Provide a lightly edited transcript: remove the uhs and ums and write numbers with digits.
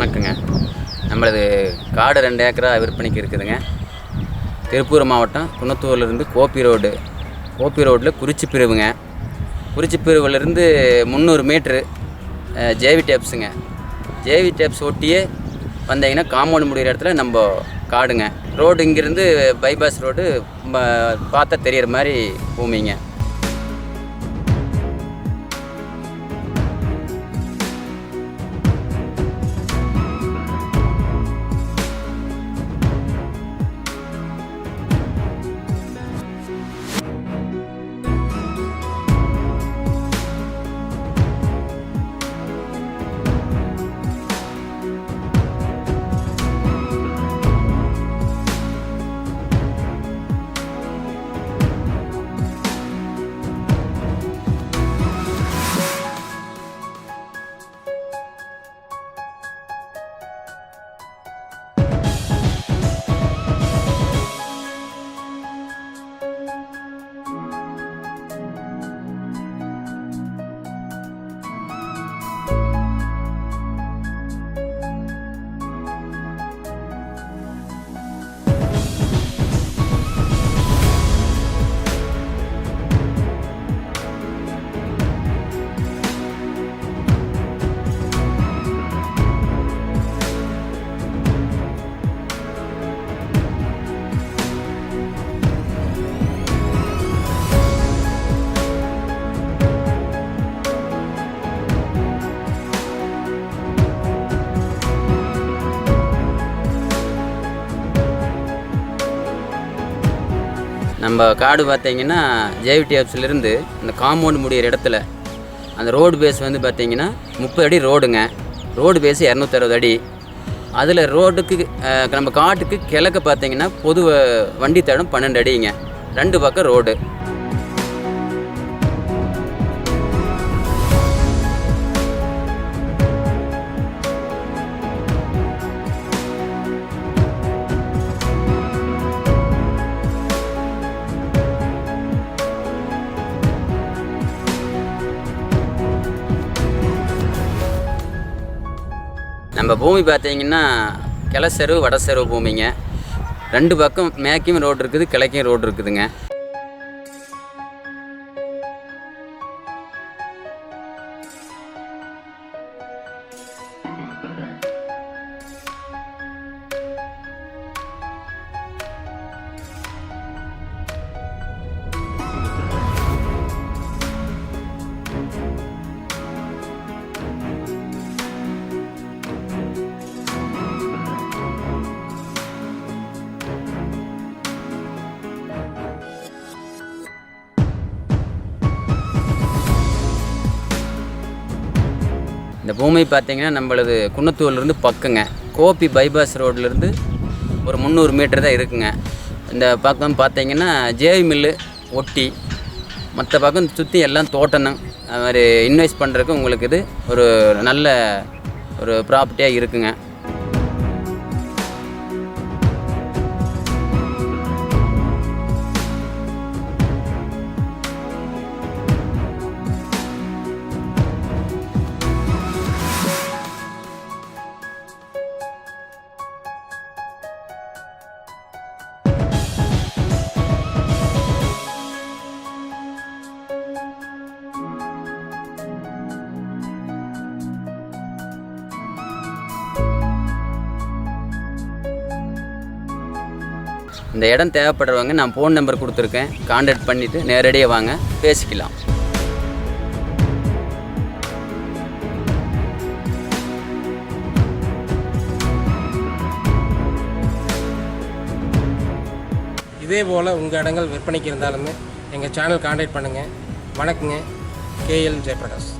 வணக்கங்க. நம்மளது காடு 2 ஏக்கரா விற்பனைக்கு இருக்குதுங்க. திருப்பூர் மாவட்டம் குன்னத்தூர்லேருந்து கோபி ரோட்டில் குறிச்சி பிரிவுங்க. குறிச்சி பிரிவுலேருந்து 300 மீட்ரு ஜேவி டேப்ஸுங்க. ஜேவி டேப்ஸ் ஒட்டியே வந்தீங்கன்னா காம்பவுண்ட் முடிகிற இடத்துல நம்ம காடுங்க. ரோடு இங்கேருந்து பைபாஸ் ரோடு பார்த்தா தெரிகிற மாதிரி பூமிங்க. நம்ம காடு பார்த்தீங்கன்னா ஜேவி டேப்ஸ்லேருந்து அந்த காம்பவுண்ட் முடிகிற இடத்துல அந்த ரோடு பேஸ் வந்து பார்த்திங்கன்னா 30 அடி ரோடுங்க. ரோடு பேஸ் 260 அடி. அதில் ரோடுக்கு நம்ம காட்டுக்கு கிழக்கு பார்த்திங்கன்னா பொது வண்டி தடம் 12 அடிங்க. 2 பக்கம் ரோடு. நம்ம பூமி பார்த்தீங்கன்னா கிழசெரு வடசெரு பூமிங்க. 2 பக்கம் மேற்கும் ரோடு இருக்குது, கிழக்கும் ரோடு இருக்குதுங்க. இந்த பூமி பார்த்திங்கன்னா நம்மளது குன்னத்தூர்லேருந்து பக்கங்க. கோபி பைபாஸ் ரோட்லேருந்து ஒரு 300 மீட்டர் தான் இருக்குங்க. இந்த பக்கம் பார்த்திங்கன்னா ஜேவி மில்லு ஒட்டி மற்ற பக்கம் சுற்றி எல்லாம் தோட்டம். அது மாதிரி இன்வெஸ்ட் பண்ணுறதுக்கு உங்களுக்கு இது ஒரு நல்ல ஒரு ப்ராப்பர்ட்டியாக இருக்குங்க. இந்த இடம் தேவைப்படுறவங்க நான் ஃபோன் நம்பர் கொடுத்துருக்கேன். கான்டாக்ட் பண்ணிவிட்டு நேரடியாக வாங்க, பேசிக்கலாம். இதே போல் உங்கள் இடங்கள் விற்பனைக்கு இருந்தாலுமே எங்கள் சேனல் கான்டாக்ட் பண்ணுங்கள். வணக்கங்க. KL ஜெயபிரகாஷ்.